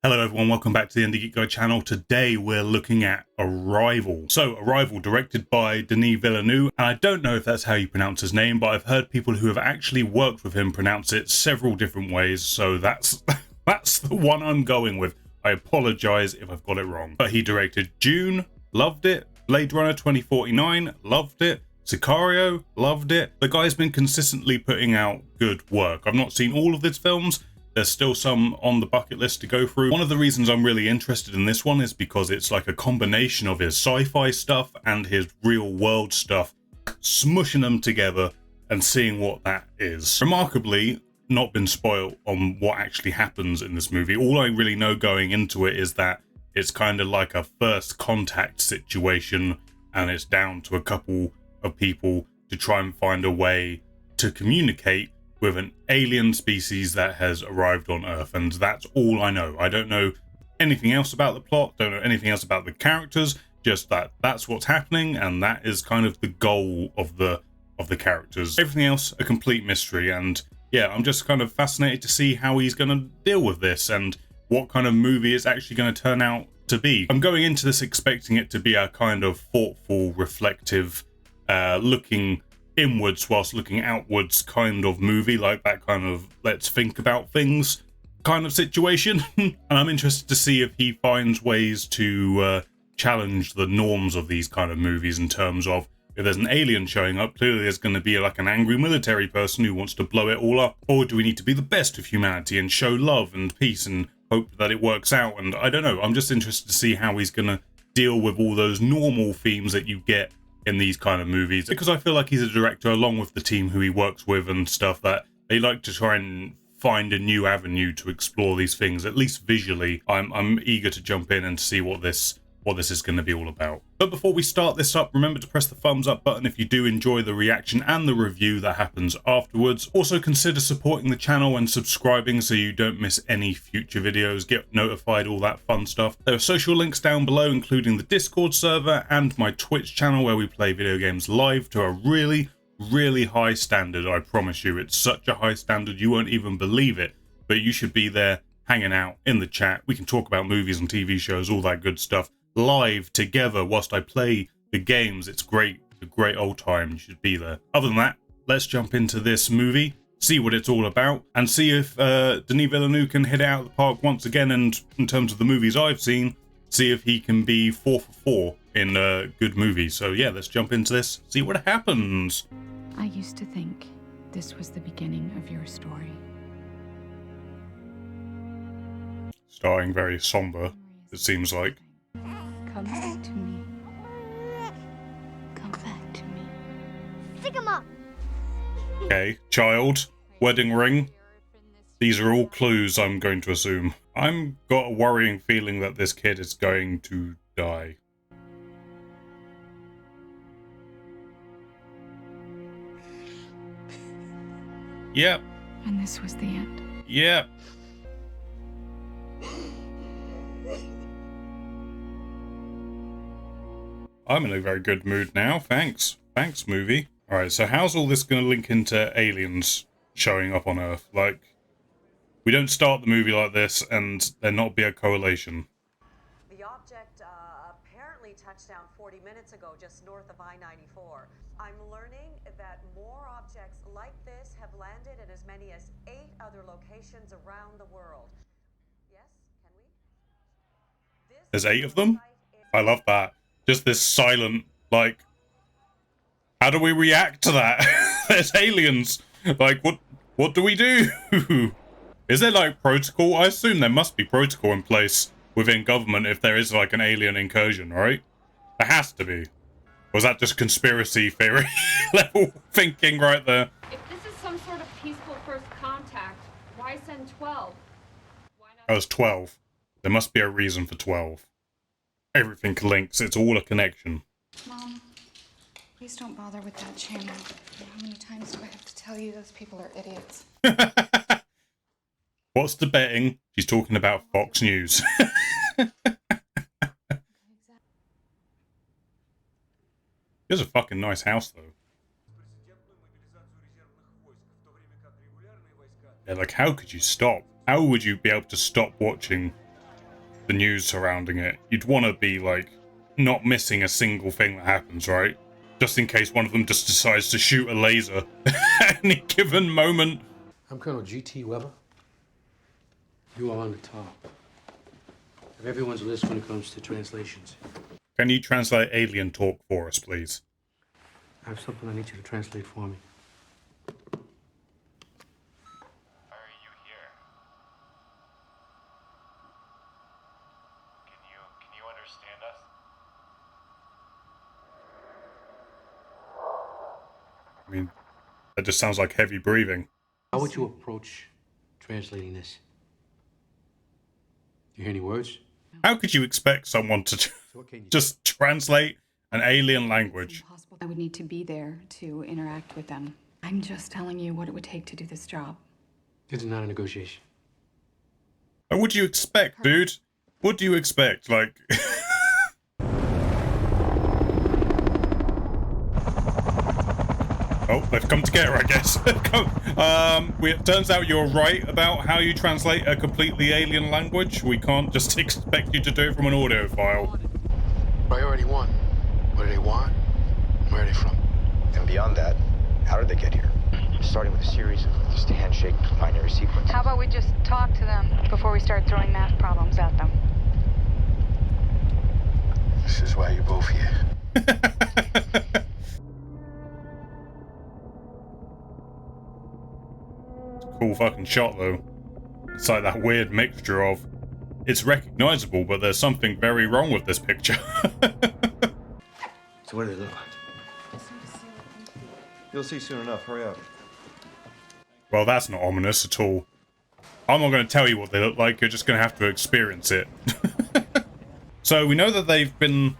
Hello everyone, welcome back to the IndieGeekGuy channel. Today we're looking at Arrival. So, Arrival, directed by Denis Villeneuve, and I don't know if that's how you pronounce his name, but I've heard people who have actually worked with him pronounce it several different ways, so that's the one I'm going with. I apologise if I've got it wrong. But he directed Dune, loved it. Blade Runner 2049, loved it. Sicario, loved it. The guy's been consistently putting out good work. I've not seen all of his films. There's still some on the bucket list to go through. One of the reasons I'm really interested in this one is because it's like a combination of his sci-fi stuff and his real world stuff, smushing them together and seeing what that is. Remarkably, not been spoiled on what actually happens in this movie. All I really know going into it is that it's kind of like a first contact situation, and it's down to a couple of people to try and find a way to communicate with an alien species that has arrived on Earth, and that's all I know. I don't know anything else about the plot, don't know anything else about the characters, just that that's what's happening, and that is kind of the goal of the characters. Everything else a complete mystery, and yeah, I'm just kind of fascinated to see how he's going to deal with this and what kind of movie it's actually going to turn out to be. I'm going into this expecting it to be a kind of thoughtful, reflective, looking inwards whilst looking outwards kind of movie, like that kind of let's think about things kind of situation. And I'm interested to see if he finds ways to challenge the norms of these kind of movies in terms of, if there's an alien showing up, clearly there's going to be like an angry military person who wants to blow it all up, or do we need to be the best of humanity and show love and peace and hope that it works out? And I don't know, I'm just interested to see how he's going to deal with all those normal themes that you get in these kind of movies, because I feel like he's a director, along with the team who he works with and stuff, that they like to try and find a new avenue to explore these things, at least visually. I'm eager to jump in and see what this is going to be all about. But before we start this up, remember to press the thumbs up button if you do enjoy the reaction and the review that happens afterwards. Also consider supporting the channel and subscribing so you don't miss any future videos, get notified, all that fun stuff. There are social links down below, including the Discord server and my Twitch channel where we play video games live to a really, really high standard. I promise you, it's such a high standard you won't even believe it, but you should be there hanging out in the chat. We can talk about movies and TV shows, all that good stuff, live together whilst I play the games. It's great, a great old time. You should be there. Other than that, let's jump into this movie, see what it's all about, and see if Denis Villeneuve can hit it out of the park once again. And in terms of the movies I've seen, see if he can be 4 for 4 in good movies. So yeah, let's jump into this, see what happens. I used to think this was the beginning of your story. Starting very somber, it seems like. Come back to me. Come back to me. Stick 'em up. Okay, child, wedding ring. These are all clues, I'm going to assume. I'm got a worrying feeling that this kid is going to die. Yep. And this was the end. Yep. I'm in a very good mood now, thanks. Thanks, movie. Alright, so how's all this going to link into aliens showing up on Earth? Like, we don't start the movie like this and there not be a correlation. The object apparently touched down 40 minutes ago just north of I-94. I'm learning that more objects like this have landed in as many as 8 other locations around the world. Yes, can we? There's 8 of them? I love that. Just this silent, like, how do we react to that? There's aliens. Like, what do we do? Is there, like, protocol? I assume there must be protocol in place within government if there is, like, an alien incursion, right? There has to be. Or is that just conspiracy theory level thinking right there? If this is some sort of peaceful first contact, why send 12? Why not? That was 12. There must be a reason for 12. Everything links. It's all a connection. Mom, please don't bother with that channel. How many times do I have to tell you those people are idiots? What's the betting? She's talking about Fox News. It's a fucking nice house, though. Yeah, like, how could you stop? How would you be able to stop watching the news surrounding it. You'd want to be like not missing a single thing that happens, right? Just in case one of them just decides to shoot a laser at any given moment. I'm Colonel G.T. Weber. You are on the top of everyone's list when it comes to translations. Can you translate alien talk for us, please? I have something I need you to translate for me. Why are you here? Can you understand us? I mean, that just sounds like heavy breathing. How would you approach translating this? You hear any words? How could you expect someone to just translate an alien language? Impossible. I would need to be there to interact with them. I'm just telling you what it would take to do this job. This is not a negotiation. What would you expect, dude? What do you expect? Like... Oh, they've come together, I guess. It turns out you're right about how you translate a completely alien language. We can't just expect you to do it from an audio file. Priority 1. What do they want? Where are they from? And beyond that, how did they get here? Starting with a series of just handshake binary sequences. How about we just talk to them before we start throwing math problems at them? This is why you're both here. Cool fucking shot, though. It's like that weird mixture of... It's recognizable, but there's something very wrong with this picture. So what do they look like? You'll see soon enough. Hurry up. Well, that's not ominous at all. I'm not going to tell you what they look like. You're just going to have to experience it. So we know that they've been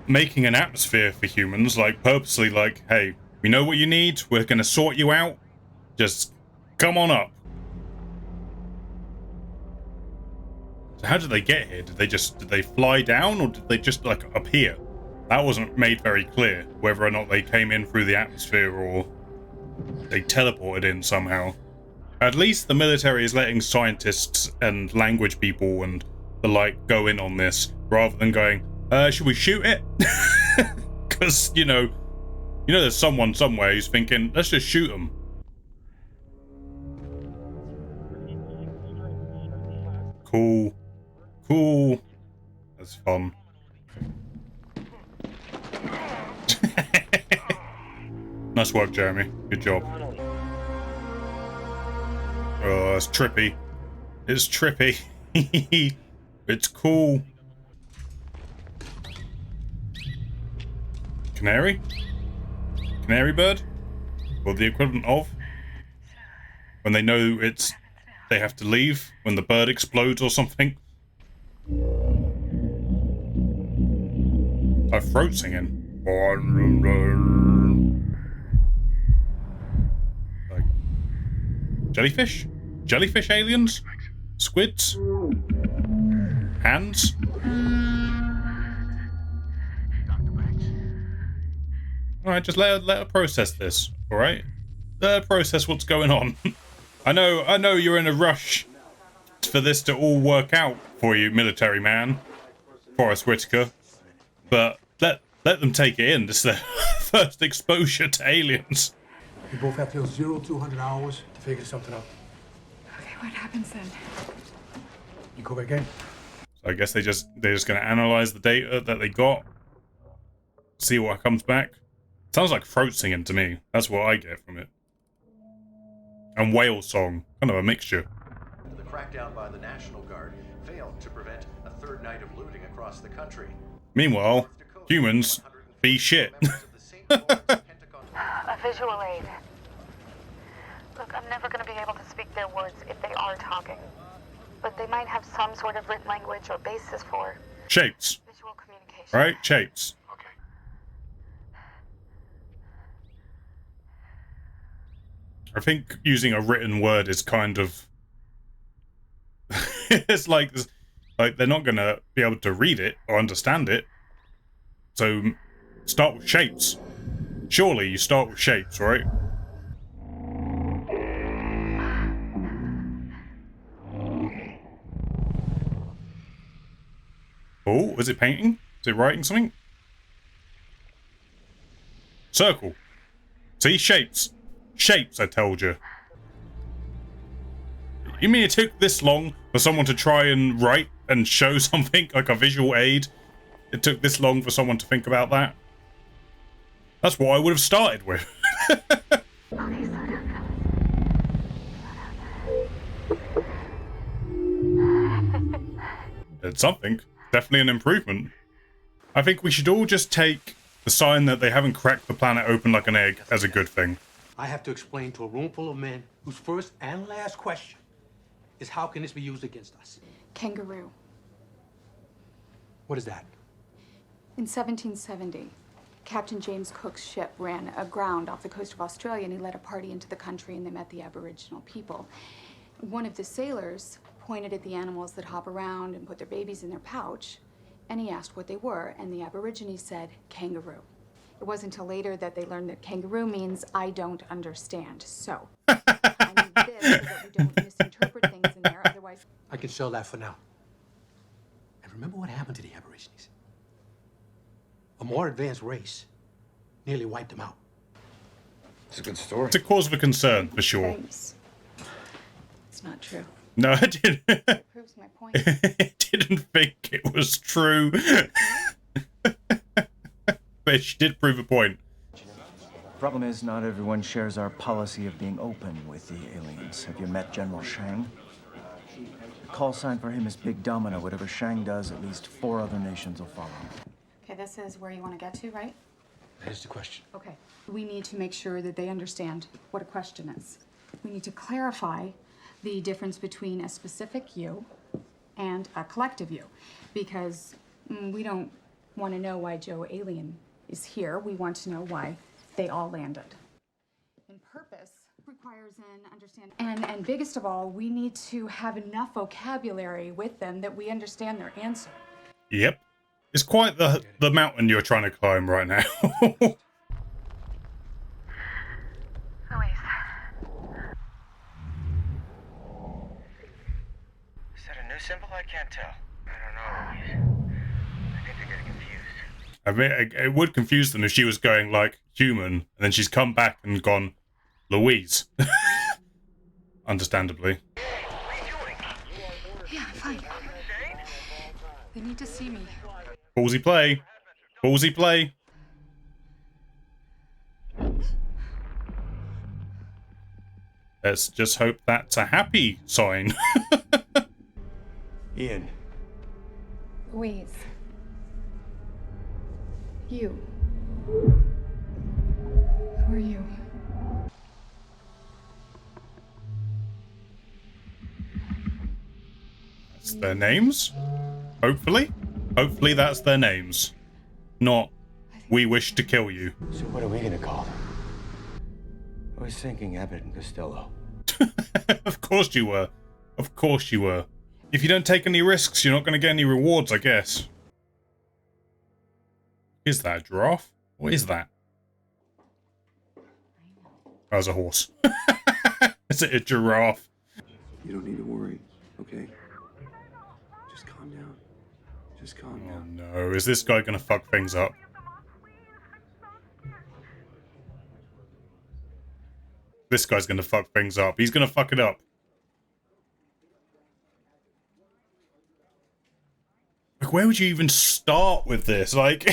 making an atmosphere for humans, like purposely like, hey, we know what you need. We're going to sort you out. Just come on up. So how did they get here? Did they fly down, or did they just like appear? That wasn't made very clear, whether or not they came in through the atmosphere or they teleported in somehow. At least the military is letting scientists and language people and the like go in on this, rather than going, should we shoot it? Because, you know there's someone somewhere who's thinking, let's just shoot them. Cool. Cool. That's fun. Nice work, Jeremy. Good job. Oh, that's trippy. It's trippy. It's cool. Canary? Canary bird? Or the equivalent of? When they know they have to leave, when the bird explodes or something. Like throat singing. Like jellyfish? Jellyfish aliens? Squids? Hands? Alright, just let her process this, alright? Let her process what's going on. I know you're in a rush for this to all work out for you, military man, Forrest Whitaker, but let them take it in. This is their first exposure to aliens. You both have till 0200 hours to figure something out. Okay, what happens then? You go back in. So I guess they're just gonna analyze the data that they got, see what comes back. Sounds like throat singing to me. That's what I get from it. And whale song, kind of a mixture. The crackdown by the National Guard failed to prevent a third night of looting across the country. Meanwhile, humans be shit. A visual aid. Look, I'm never going to be able to speak their words if they are talking. But they might have some sort of written language or basis for Shapes. visual communication. Right? Shapes. Okay. I think using a written word is kind of... it's like they're not going to be able to read it or understand it. So start with shapes. Surely you start with shapes, right? Oh, is it painting? Is it writing something? Circle. See? Shapes. Shapes, I told you. You mean it took this long for someone to try and write and show something like a visual aid? It took this long for someone to think about that? That's what I would have started with. It's something. Definitely an improvement. I think we should all just take the sign that they haven't cracked the planet open like an egg as a good thing. I have to explain to a room full of men whose first and last question is how can this be used against us? Kangaroo. What is that? In 1770, Captain James Cook's ship ran aground off the coast of Australia, and he led a party into the country, and they met the Aboriginal people. One of the sailors pointed at the animals that hop around and put their babies in their pouch, and he asked what they were, and the Aborigines said, kangaroo. It wasn't until later that they learned that kangaroo means I don't understand. So, I need this so that we don't misinterpret things in there, otherwise... I can sell that for now. And remember what happened to the Aborigines? A more advanced race nearly wiped them out. It's a good story. It's a cause for concern, for sure. Thanks. It's not true. No, I didn't. It proves my point. I didn't think it was true. But she did prove a point. Problem is, not everyone shares our policy of being open with the aliens. Have you met General Shang? The call sign for him is Big Domino. Whatever Shang does, at least 4 other nations will follow. Okay, this is where you want to get to, right? That is the question. Okay. We need to make sure that they understand what a question is. We need to clarify the difference between a specific you and a collective you, because we don't want to know why Joe Alien is here. We want to know why they all landed. And purpose requires an understanding. And biggest of all, we need to have enough vocabulary with them that we understand their answer. Yep. It's quite the mountain you're trying to climb right now. Louise. Is that a new symbol? I can't tell. I don't know, Louise. I think they're getting confused. I mean, it would confuse them if she was going like human, and then she's come back and gone, Louise. Understandably. Yeah, I'm fine. They need to see me. Ballsy play. Ballsy play. Let's just hope that's a happy sign. Ian. Louise. You. Who are you? That's their names? Hopefully? Hopefully that's their names. Not, we wish to kill you. So what are we gonna call them? I was thinking Abbott and Costello. Of course you were. Of course you were. If you don't take any risks, you're not going to get any rewards, I guess. Is that a giraffe? What is that? That was a horse. Is it a giraffe? You don't need to worry, okay? Just calm down. Just calm down. Oh no, is this guy going to fuck things up? This guy's going to fuck things up. He's going to fuck it up. Like, where would you even start with this? Like,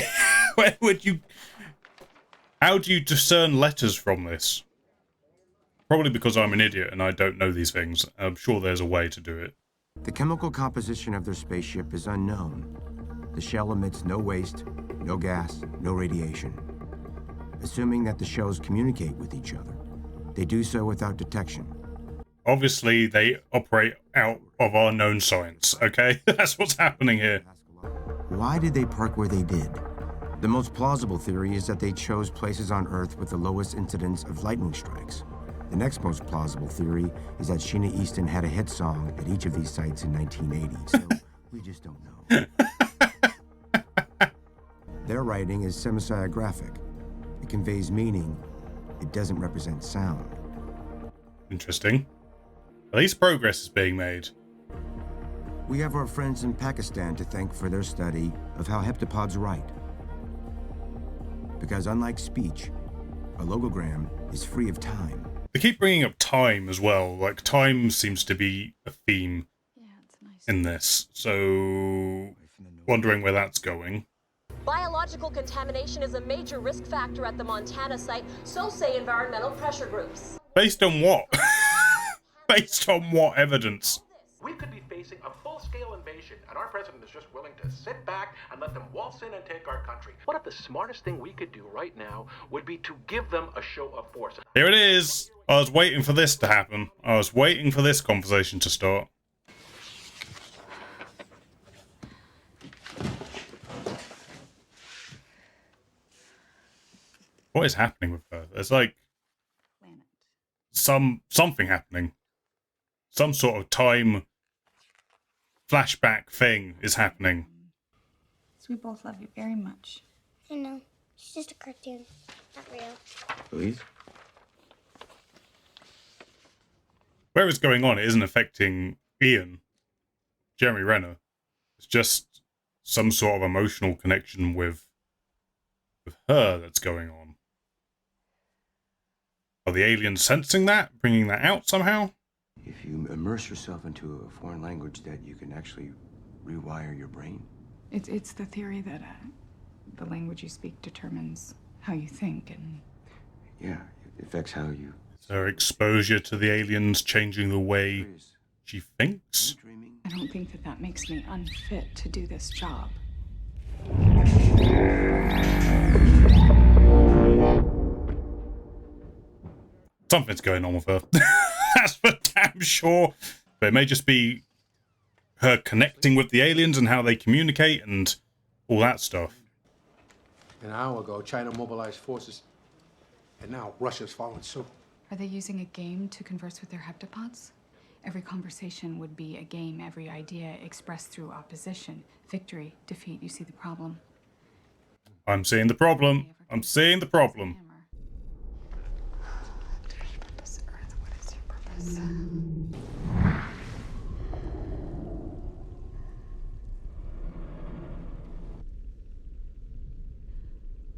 where would you... How do you discern letters from this? Probably because I'm an idiot and I don't know these things. I'm sure there's a way to do it. The chemical composition of their spaceship is unknown. The shell emits no waste, no gas, no radiation. Assuming that the shells communicate with each other, they do so without detection. Obviously, they operate out of our known science, okay? That's what's happening here. Why did they park where they did? The most plausible theory is that they chose places on Earth with the lowest incidence of lightning strikes. The next most plausible theory is that Sheena Easton had a hit song at each of these sites in 1980, so we just don't know. Their writing is semisiographic. It conveys meaning. It doesn't represent sound. Interesting. At least progress is being made. We have our friends in Pakistan to thank for their study of how heptapods write. Because unlike speech, a logogram is free of time. They keep bringing up time as well. Like, time seems to be a theme in this. So, wondering where that's going. Biological contamination is a major risk factor at the Montana site, so say environmental pressure groups. Based on what? Based on what evidence? We could be facing a full-scale invasion, and our president is just willing to sit back and let them waltz in and take our country. What if the smartest thing we could do right now would be to give them a show of force? Here it is. I was waiting for this to happen. I was waiting for this conversation to start. What is happening with her? There's like something happening. Some sort of time flashback thing is happening. So we both love you very much. I know. It's just a cartoon. Not real. Louise? Where it's going on, it isn't affecting Ian, Jeremy Renner. It's just some sort of emotional connection with her that's going on. Are the aliens sensing that? Bringing that out somehow? If you immerse yourself into a foreign language, that you can actually rewire your brain. It's the theory that the language you speak determines how you think, and yeah, it affects how you. Is her exposure to the aliens changing the way she thinks? I don't think that makes me unfit to do this job. Something's going on with her. That's for damn sure. But it may just be her connecting with the aliens and how they communicate and all that stuff. An hour ago, China mobilized forces, and now Russia's following suit. Are they using a game to converse with their heptapods? Every conversation would be a game, every idea expressed through opposition. Victory, defeat, you see the problem. I'm seeing the problem. I'm seeing the problem.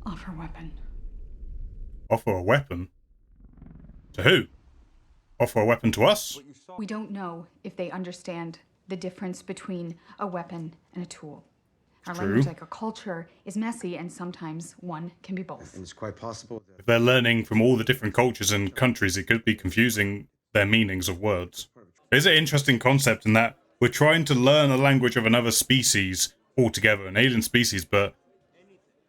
Offer weapon. Offer a weapon? To who? Offer a weapon to us? We don't know if they understand the difference between a weapon and a tool. Our language, like a culture, is messy, and sometimes one can be both. And it's quite possible that If they're learning from all the different cultures and countries, it could be confusing their meanings of words. It's an interesting concept in that we're trying to learn a language of another species altogether, an alien species, but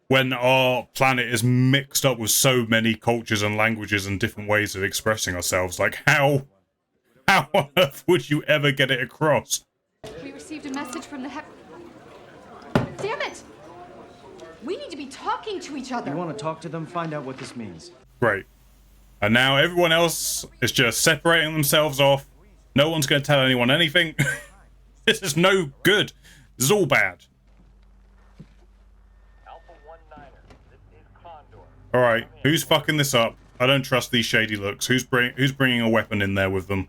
when our planet is mixed up with so many cultures and languages and different ways of expressing ourselves, like how on earth would you ever get it across? We received a message from the Damn it! We need to be talking to each other. You want to talk to them? Find out what this means. Great. And now everyone else is just separating themselves off. No one's going to tell anyone anything. This is no good. This is all bad. Alright, who's fucking this up? I don't trust these shady looks. Who's bringing a weapon in there with them?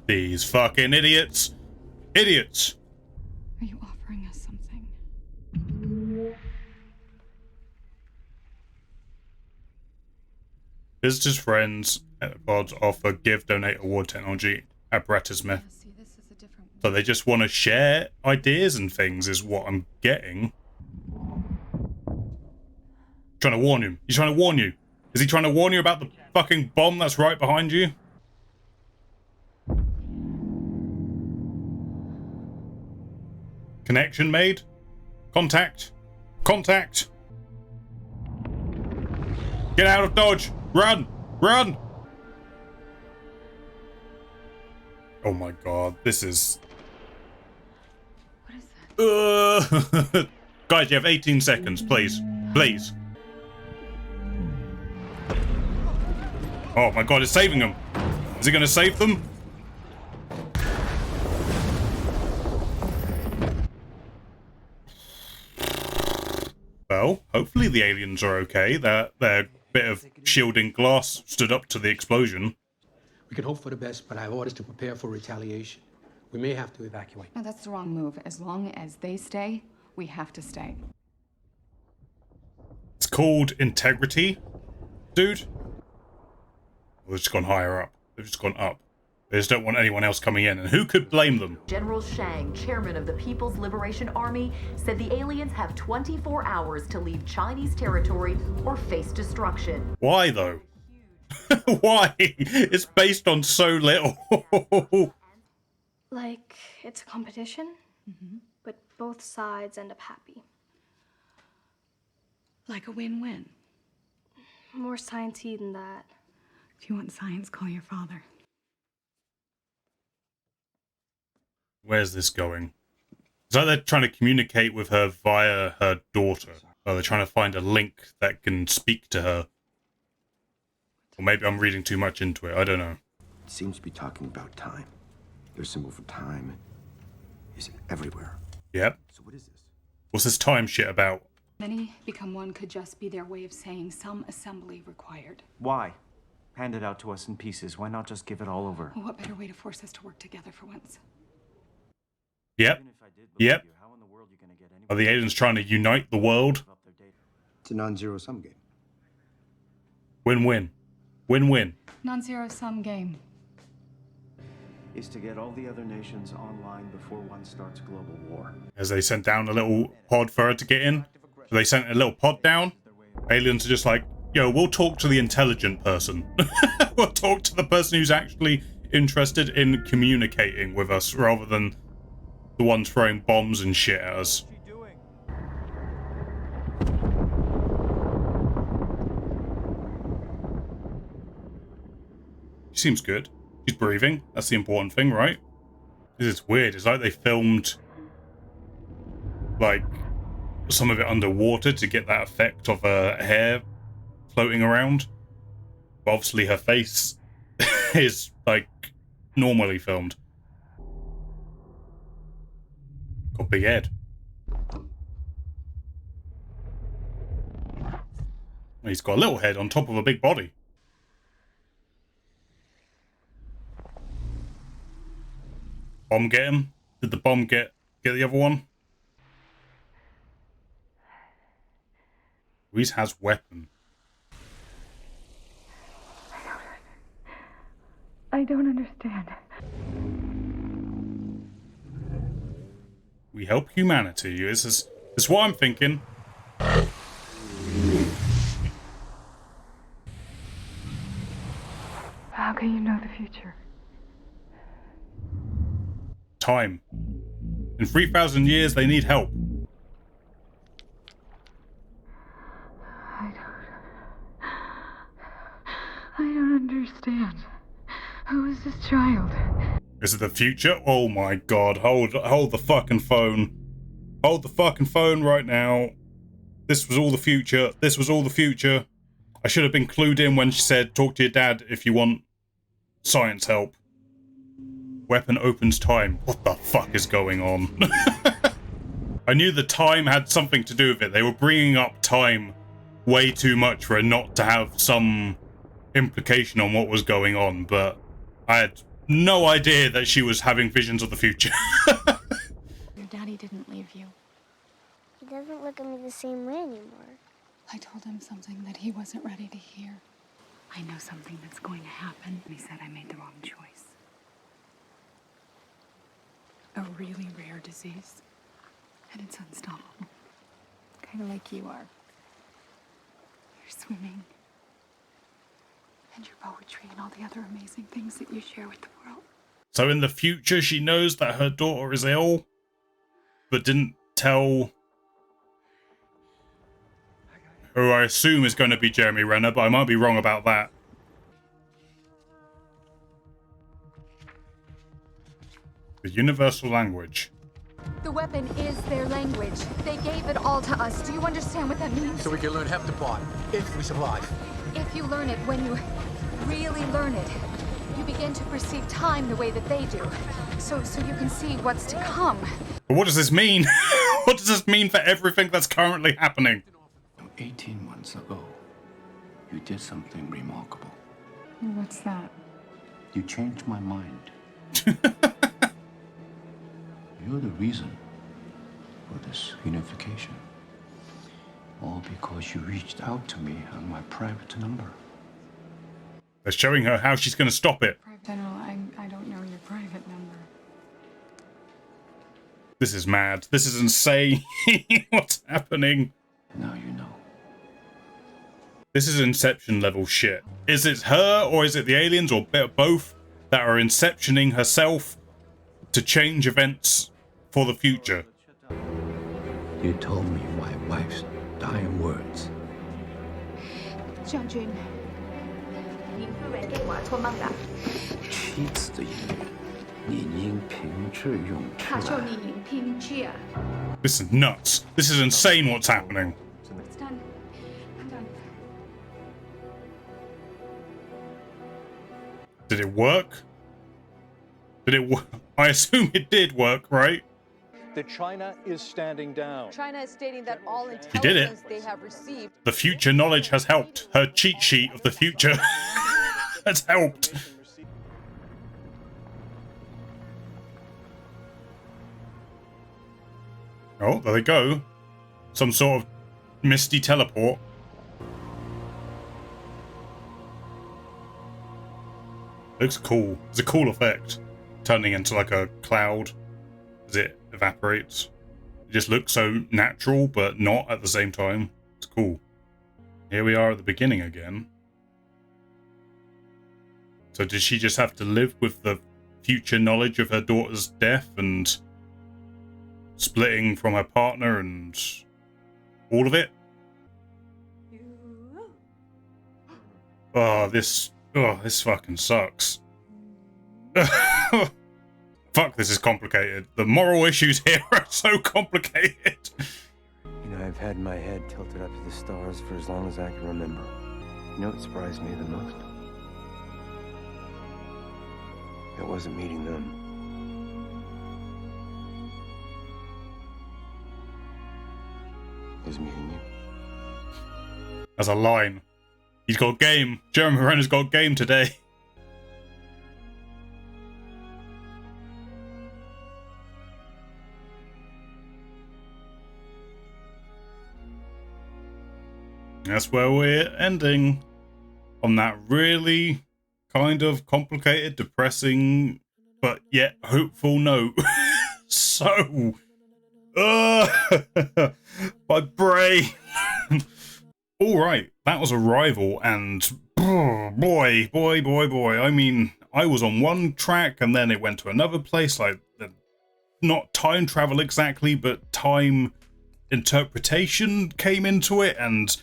These fucking idiots. Idiots. Are you offering us something? Visitors, friends, pods offer, give, donate, award technology, apparatus meth. So they just want to share ideas and things is what I'm getting. Trying to warn him. He's trying to warn you. Is he trying to warn you about the fucking bomb that's right behind you? Connection made? Contact? Contact? Get out of Dodge! Run! Run! Oh my god, this is... What is that? Guys, you have 18 seconds, please. Please. Oh my god, it's saving them. Is it going to save them? Well, hopefully the aliens are okay. Their bit of shielding glass stood up to the explosion. We can hope for the best, but I have orders to prepare for retaliation. We may have to evacuate. No, that's the wrong move. As long as they stay, we have to stay. It's called integrity, dude. They've just gone higher up. They've just gone up. They just don't want anyone else coming in, and who could blame them? General Shang, chairman of the People's Liberation Army, said the aliens have 24 hours to leave Chinese territory or face destruction. Why, though? Why? It's based on so little. Like, it's a competition, but both sides end up happy. Like a win-win. More science-y than that. If you want science, call your father. Where's this going? It's like they're trying to communicate with her via her daughter. Or they're trying to find a link that can speak to her. Or maybe I'm reading too much into it. I don't know. It seems to be talking about time. Their symbol for time is everywhere. Yep. So what is this? What's this time shit about? Many become one could just be their way of saying some assembly required. Why? Hand it out to us in pieces. Why not just give it all over? Well, what better way to force us to work together for once? Yep. Yep. Are the aliens trying to unite the world? It's a non-zero sum game. Win-win. Win-win. Non-zero sum game. Is to get all the other nations online before one starts global war. As they sent down a little pod for her to get in. So they sent a little pod down. Aliens are just like, yo, we'll talk to the intelligent person. We'll talk to the person who's actually interested in communicating with us rather than the ones throwing bombs and shit at us. She seems good. She's breathing. That's the important thing, right? This is weird. It's like they filmed like some of it underwater to get that effect of her hair floating around. But obviously her face is like normally filmed. Got a big head. He's got a little head on top of a big body. Bomb get him? Did the bomb get the other one? Louise has weapon. I don't understand. We help humanity. This is what I'm thinking. How can you know the future? Time. In 3,000 years, they need help. I don't understand. Who is this child? Is it the future? Oh my god, hold the fucking phone. Hold the fucking phone right now. This was all the future. This was all the future. I should have been clued in when she said, talk to your dad if you want science help. Weapon opens time. What the fuck is going on? I knew the time had something to do with it. They were bringing up time way too much for it not to have some implication on what was going on, but I had no idea that she was having visions of the future. Your daddy didn't leave you. He doesn't look at me the same way anymore. I told him something that he wasn't ready to hear. I know something that's going to happen, and he said I made the wrong choice. A really rare disease, and it's unstoppable. Kind of like you are. Your swimming, and your poetry, and all the other amazing things that you share with the world. So in the future, she knows that her daughter is ill, but didn't tell who I assume is going to be Jeremy Renner, but I might be wrong about that. The universal language. The weapon is their language. They gave it all to us. Do you understand what that means? So we can learn Heptapod, if we survive. If you learn it, when you really learn it, you begin to perceive time the way that they do. So you can see what's to come. But what does this mean? What does this mean for everything that's currently happening? 18 months ago, you did something remarkable. What's that? You changed my mind. You're the reason for this unification. All because you reached out to me on my private number. They're showing her how she's going to stop it. General, I don't know your private number. This is mad. This is insane. What's happening? Now you know. This is Inception level shit. Is it her or is it the aliens or both that are Inceptioning herself to change events for the future? You told me my wife's dying words. 将军，您夫人给我托梦的，妻子的言语，你应凭智用出他说来。你应凭据。 This is nuts. This is insane what's happening. It's done. I'm done. Did it work? Did it work? I assume it did work, right? That China is standing down. China is stating that all He did it. intelligence they have received. The future knowledge has helped. Her cheat sheet of the future has helped. Oh, there they go. Some sort of misty teleport. Looks cool. It's a cool effect. Turning into like a cloud as it evaporates. It just looks so natural, but not at the same time. It's cool. Here we are at the beginning again. So does she just have to live with the future knowledge of her daughter's death and splitting from her partner and all of it? Oh, this fucking sucks. Fuck, this is complicated. The moral issues here are so complicated. You know, I've had my head tilted up to the stars for as long as I can remember. You know what surprised me the most? It wasn't meeting them. It was meeting you. As a line. He's got game. Jeremy Renner's got game today. That's where we're ending. On that really kind of complicated, depressing, but yet hopeful note. So, my brain. All right, that was Arrival, and boy. I mean, I was on one track, and then it went to another place, like not time travel exactly, but time interpretation came into it, and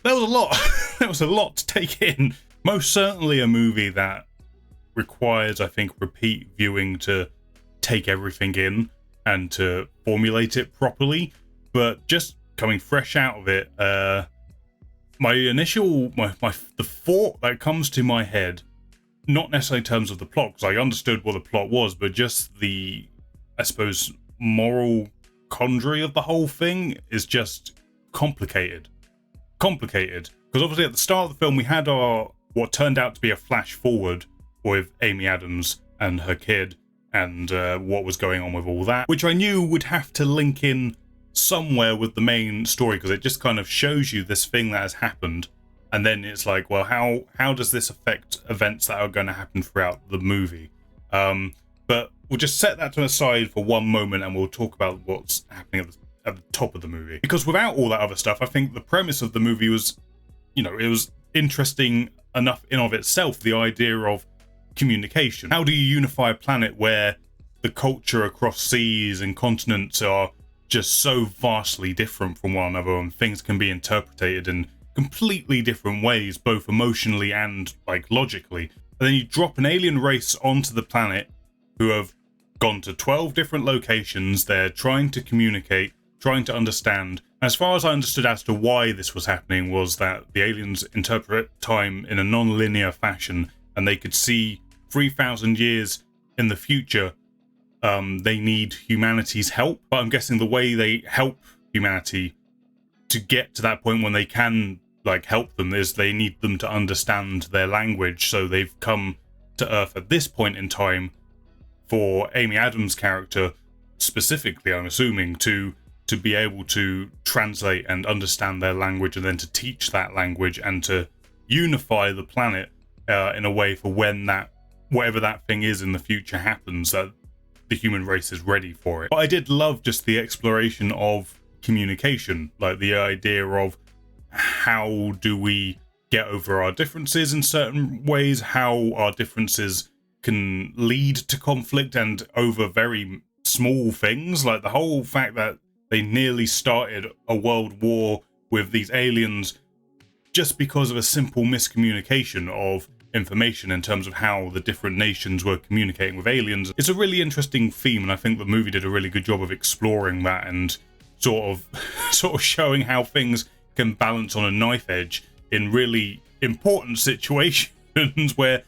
there was a lot. There was a lot to take in. Most certainly a movie that requires, I think, repeat viewing to take everything in and to formulate it properly. But just coming fresh out of it, my initial, the thought that comes to my head, not necessarily in terms of the plot, because I understood what the plot was, but just the, I suppose, moral quandary of the whole thing is just complicated. Because obviously at the start of the film we had our what turned out to be a flash forward with Amy Adams and her kid and what was going on with all that, which I knew would have to link in somewhere with the main story, because it just kind of shows you this thing that has happened, and then it's like, well, how does this affect events that are going to happen throughout the movie? But we'll just set that to the side for one moment and we'll talk about what's happening at the top of the movie. Because without all that other stuff, I think the premise of the movie was, you know, it was interesting enough in of itself, the idea of communication. How do you unify a planet where the culture across seas and continents are just so vastly different from one another, and things can be interpreted in completely different ways, both emotionally and like logically? And then you drop an alien race onto the planet who have gone to 12 different locations. They're trying to communicate, trying to understand. As far as I understood as to why this was happening was that the aliens interpret time in a non-linear fashion, and they could see 3,000 years in the future. They need humanity's help, but I'm guessing the way they help humanity to get to that point when they can like help them is they need them to understand their language. So they've come to Earth at this point in time for Amy Adams' character specifically, I'm assuming, to be able to translate and understand their language, and then to teach that language and to unify the planet in a way for when that, whatever that thing is in the future happens, that the human race is ready for it. But I did love just the exploration of communication, like the idea of how do we get over our differences in certain ways, how our differences can lead to conflict, and over very small things, like the whole fact that they nearly started a world war with these aliens just because of a simple miscommunication of information in terms of how the different nations were communicating with aliens. It's a really interesting theme, and I think the movie did a really good job of exploring that and sort of showing how things can balance on a knife edge in really important situations where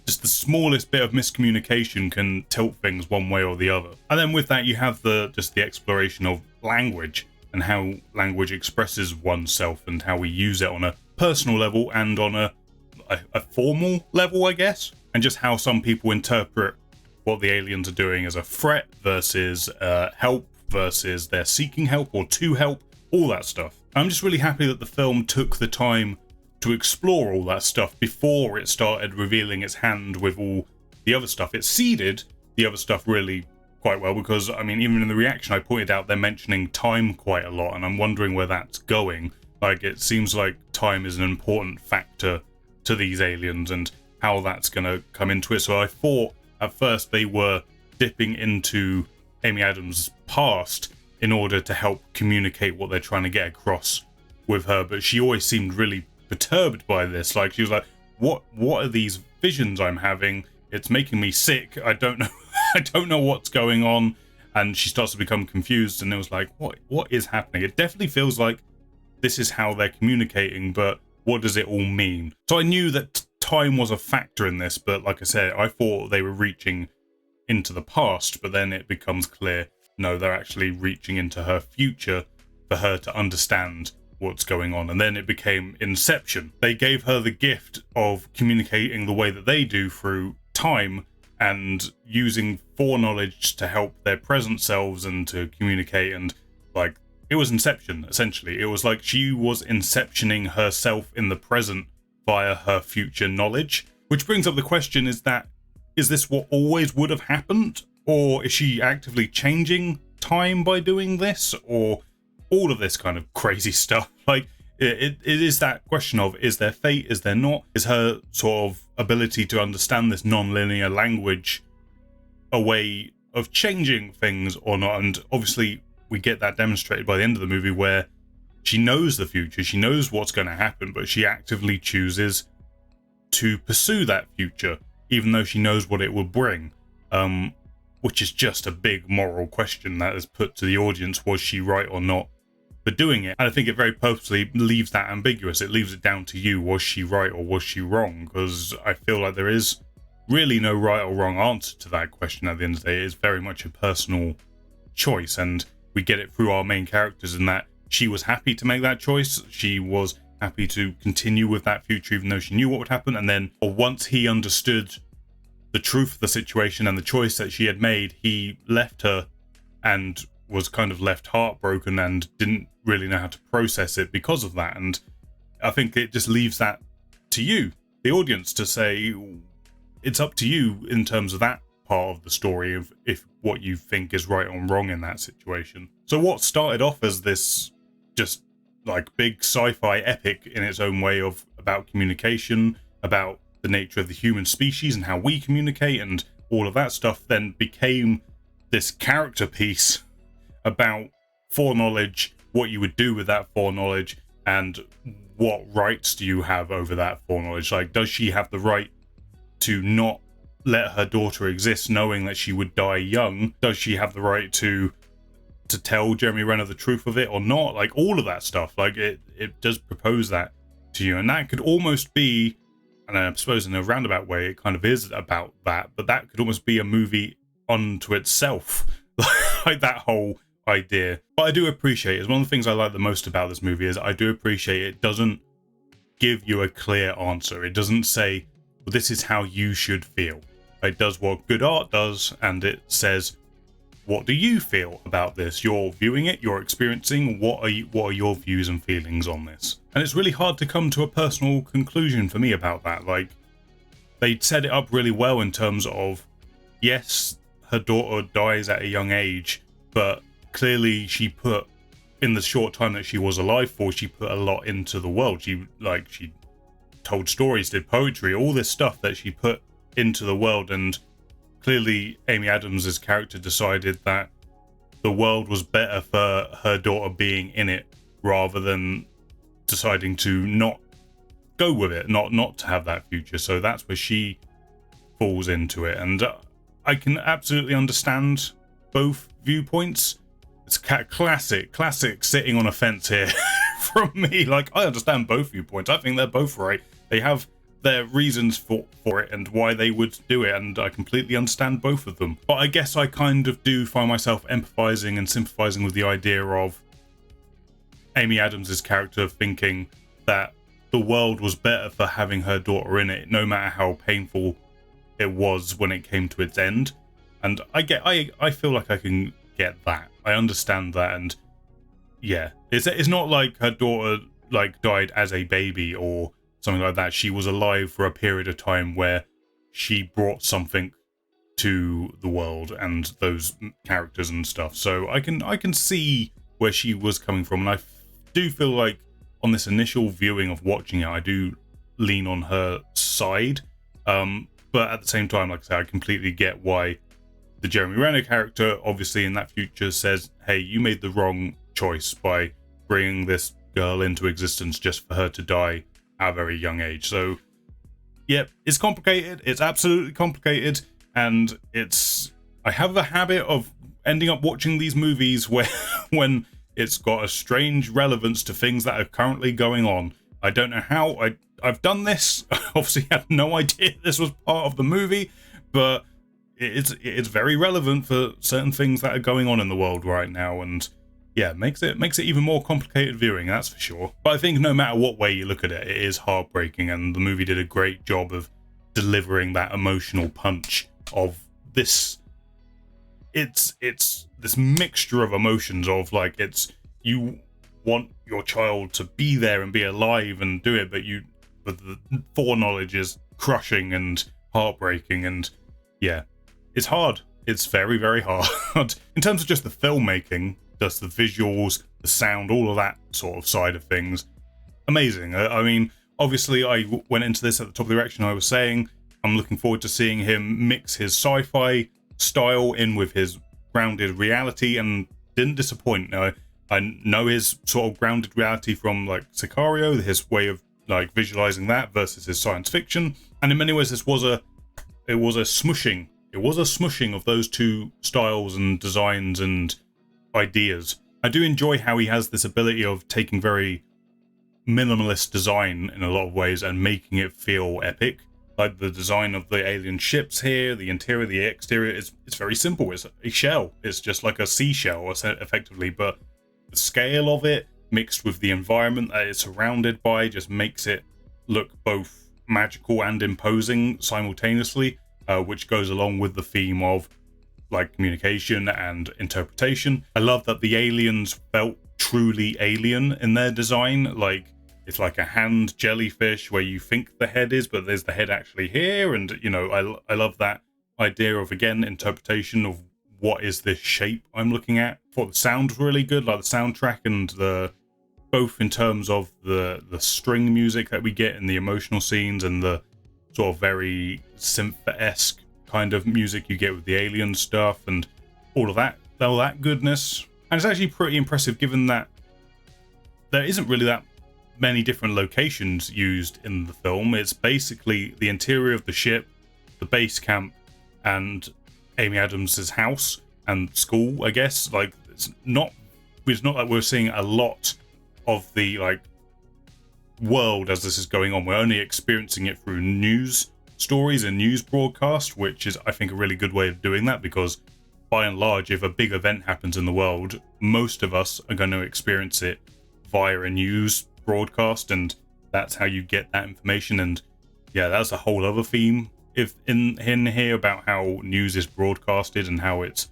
just the smallest bit of miscommunication can tilt things one way or the other. And then with that, you have the exploration of language and how language expresses oneself and how we use it on a personal level and on a formal level, I guess, and just how some people interpret what the aliens are doing as a threat versus help, versus they're seeking help or to help, all that stuff. I'm just really happy that the film took the time to explore all that stuff before it started revealing its hand with all the other stuff. It seeded the other stuff really quite well, because I mean, even in the reaction I pointed out they're mentioning time quite a lot, and I'm wondering where that's going. Like, it seems like time is an important factor to these aliens and how that's going to come into it. So I thought at first they were dipping into Amy Adams' past in order to help communicate what they're trying to get across with her, but she always seemed really perturbed by this. Like, she was like, what are these visions I'm having? It's making me sick. I don't know I don't know what's going on. And she starts to become confused, and it was like, what is happening? It definitely feels like this is how they're communicating, but what does it all mean? So I knew that time was a factor in this, but like I said, I thought they were reaching into the past, but then it becomes clear, no, they're actually reaching into her future for her to understand what's going on. And then it became Inception. They gave her the gift of communicating the way that they do through time and using foreknowledge to help their present selves and to communicate, and like, it was Inception, essentially. It was like she was inceptioning herself in the present via her future knowledge. Which brings up the question, is this what always would have happened? Or is she actively changing time by doing this? Or all of this kind of crazy stuff? Like, it is that question of, is there fate, is there not? Is her sort of ability to understand this non-linear language a way of changing things or not? And obviously we get that demonstrated by the end of the movie, where she knows the future, she knows what's going to happen, but she actively chooses to pursue that future, even though she knows what it will bring. Which is just a big moral question that is put to the audience. Was she right or not for doing it? And I think it very purposely leaves that ambiguous. It leaves it down to you. Was she right or was she wrong? Because I feel like there is really no right or wrong answer to that question at the end of the day. It is very much a personal choice, and we get it through our main characters in that she was happy to make that choice. She was happy to continue with that future even though she knew what would happen. And then once he understood the truth of the situation and the choice that she had made, he left her and was kind of left heartbroken and didn't really know how to process it because of that. And I think it just leaves that to you, the audience, to say, it's up to you in terms of that part of the story, of if what you think is right or wrong in that situation. So what started off as this just like big sci-fi epic in its own way of about communication, about the nature of the human species and how we communicate and all of that stuff, then became this character piece about foreknowledge, what you would do with that foreknowledge, and what rights do you have over that foreknowledge. Like, does she have the right to not let her daughter exist knowing that she would die young? Does she have the right to tell Jeremy Renner the truth of it or not? Like, all of that stuff, like it does propose that to you, and that could almost be, and I suppose in a roundabout way it kind of is about that, but that could almost be a movie unto itself, like that whole idea. But I do appreciate, it's one of the things I like the most about this movie, is I do appreciate it doesn't give you a clear answer. It doesn't say this is how you should feel. It does what good art does, and it says, what do you feel about this? You're viewing it, you're experiencing, what are your views and feelings on this? And it's really hard to come to a personal conclusion for me about that. Like, they set it up really well in terms of, yes, her daughter dies at a young age, but clearly she put, in the short time that she was alive for, she put a lot into the world. She told stories, did poetry, all this stuff that she put into the world, and clearly Amy Adams' character decided that the world was better for her daughter being in it, rather than deciding to not go with it, not to have that future. So that's where she falls into it, and I can absolutely understand both viewpoints. It's classic sitting on a fence here from me. Like, I understand both viewpoints. I think they're both right. They have their reasons for it and why they would do it, and I completely understand both of them. But I guess I kind of do find myself empathizing and sympathizing with the idea of Amy Adams' character thinking that the world was better for having her daughter in it, no matter how painful it was when it came to its end. And I feel like I can get that. I understand that, and yeah, it's not like her daughter like died as a baby or something like that. She was alive for a period of time where she brought something to the world and those characters and stuff. So I can see where she was coming from, and I do feel like on this initial viewing of watching it, I do lean on her side. But at the same time, like I say, I completely get why the Jeremy Renner character, obviously in that future, says, hey, you made the wrong choice by bringing this girl into existence just for her to die at a very young age. So, yep, it's complicated. It's absolutely complicated. And I have a habit of ending up watching these movies where when it's got a strange relevance to things that are currently going on. I don't know how I've done this. I obviously had no idea this was part of the movie, but it's very relevant for certain things that are going on in the world right now, and yeah, makes it even more complicated viewing, that's for sure. But I think no matter what way you look at it, it is heartbreaking, and the movie did a great job of delivering that emotional punch of this. It's this mixture of emotions of like, you want your child to be there and be alive and do it, but the foreknowledge is crushing and heartbreaking, and yeah, it's hard. It's very, very hard. In terms of just the filmmaking, just the visuals, the sound, all of that sort of side of things, amazing. I mean, obviously I went into this at the top of the direction I was saying. I'm looking forward to seeing him mix his sci-fi style in with his grounded reality, and didn't disappoint. I know his sort of grounded reality from like Sicario, his way of like visualizing that versus his science fiction, and in many ways it was a smushing of those two styles and designs and ideas. I do enjoy how he has this ability of taking very minimalist design in a lot of ways and making it feel epic. Like the design of the alien ships here, the interior, the exterior, it's very simple. It's a shell. It's just like a seashell, effectively, but the scale of it, mixed with the environment that it's surrounded by, just makes it look both magical and imposing simultaneously, which goes along with the theme of like communication and interpretation. I love that the aliens felt truly alien in their design. Like, it's like a hand jellyfish where you think the head is, but there's the head actually here. And, you know, I love that idea of, again, interpretation of what is this shape I'm looking at. I thought the sound was really good, like the soundtrack and both in terms of the string music that we get in the emotional scenes and the sort of very synth-esque kind of music you get with the alien stuff and all that goodness. And it's actually pretty impressive given that there isn't really that many different locations used in the film. It's basically the interior of the ship, the base camp, and Amy Adams's house and school, I guess. Like, it's not like we're seeing a lot of the like world as this is going on. We're only experiencing it through news stories and news broadcast, which is, I think, a really good way of doing that, because by and large, if a big event happens in the world, most of us are going to experience it via a news broadcast, and that's how you get that information. And yeah, that's a whole other theme if in here about how news is broadcasted and how it's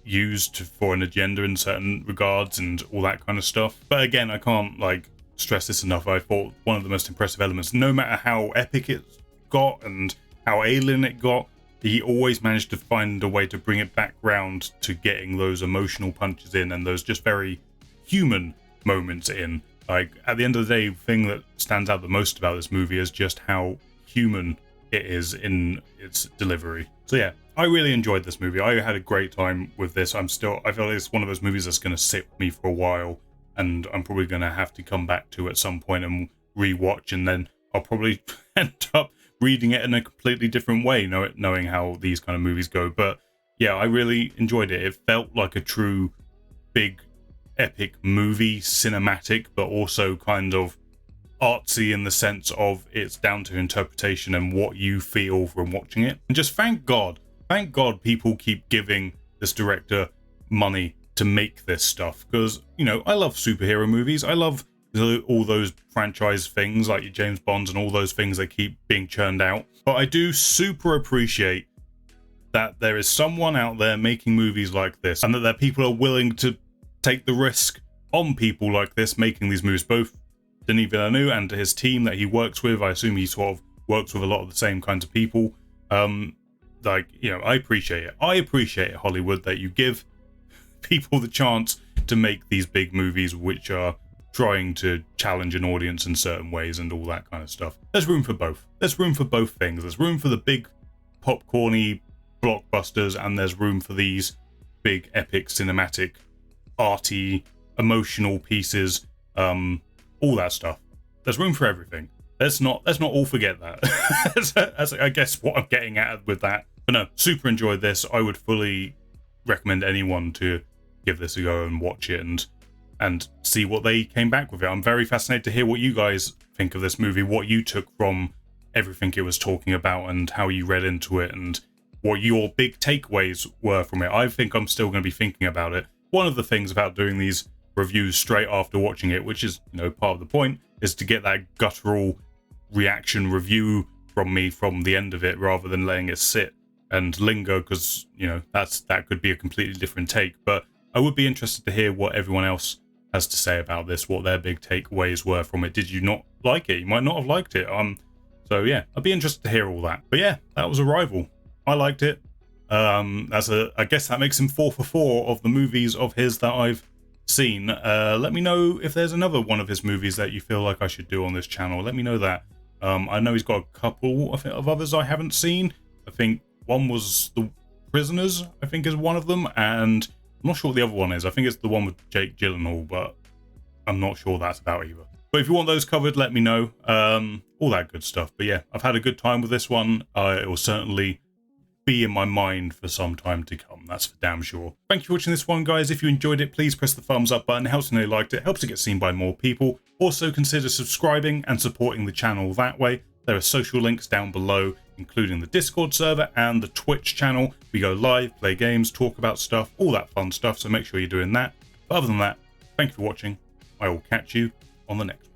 used for an agenda in certain regards and all that kind of stuff. But again, I can't like stress this enough. I thought one of the most impressive elements, no matter how epic it got and how alien it got, he always managed to find a way to bring it back round to getting those emotional punches in and those just very human moments in. Like, at the end of the day, the thing that stands out the most about this movie is just how human it is in its delivery. So yeah, I really enjoyed this movie. I had a great time with this. I feel like it's one of those movies that's going to sit with me for a while, and I'm probably going to have to come back to at some point and rewatch, and then I'll probably end up reading it in a completely different way, knowing how these kind of movies go. But yeah, I really enjoyed it. It felt like a true big epic movie, cinematic, but also kind of artsy in the sense of it's down to interpretation and what you feel from watching it. And just thank God people keep giving this director money to make this stuff, because, you know, I love superhero movies. I love all those franchise things like your James Bonds and all those things that keep being churned out. But I do super appreciate that there is someone out there making movies like this, and that there people are willing to take the risk on people like this making these movies, both Denis Villeneuve and his team that he works with. I assume he sort of works with a lot of the same kinds of people. Like, you know, I appreciate it. I appreciate it, Hollywood, that you give people the chance to make these big movies which are trying to challenge an audience in certain ways and all that kind of stuff. There's room for both. There's room for both things. There's room for the big popcorny blockbusters, and there's room for these big epic cinematic arty emotional pieces, all that stuff. There's room for everything. Let's not all forget that. That's I guess what I'm getting at with that. But no, super enjoyed this. I would fully recommend anyone to give this a go and watch it and see what they came back with it. I'm very fascinated to hear what you guys think of this movie, what you took from everything it was talking about and how you read into it and what your big takeaways were from it. I think I'm still going to be thinking about it. One of the things about doing these reviews straight after watching it, which is, you know, part of the point, is to get that guttural reaction review from me from the end of it rather than letting it sit and linger, because, you know, that could be a completely different take. But I would be interested to hear what everyone else has to say about this, what their big takeaways were from it. Did you not like it? You might not have liked it. So yeah, I'd be interested to hear all that. But yeah, that was Arrival. I liked it. I guess that makes him 4 for 4 of the movies of his that I've seen. Let me know if there's another one of his movies that you feel like I should do on this channel. Let me know that. I know he's got a couple of others I haven't seen. I think one was The Prisoners, I think is one of them, and I'm not sure what the other one is. I think it's the one with Jake Gyllenhaal, but I'm not sure that's about either. But if you want those covered, let me know. All that good stuff. But yeah, I've had a good time with this one. It will certainly be in my mind for some time to come. That's for damn sure. Thank you for watching this one, guys. If you enjoyed it, please press the thumbs up button. It helps me know you liked it. Helps it get seen by more people. Also, consider subscribing and supporting the channel that way. There are social links down below, including the Discord server and the Twitch channel. We go live, play games, talk about stuff, all that fun stuff, so make sure you're doing that. But other than that, thank you for watching. I will catch you on the next one.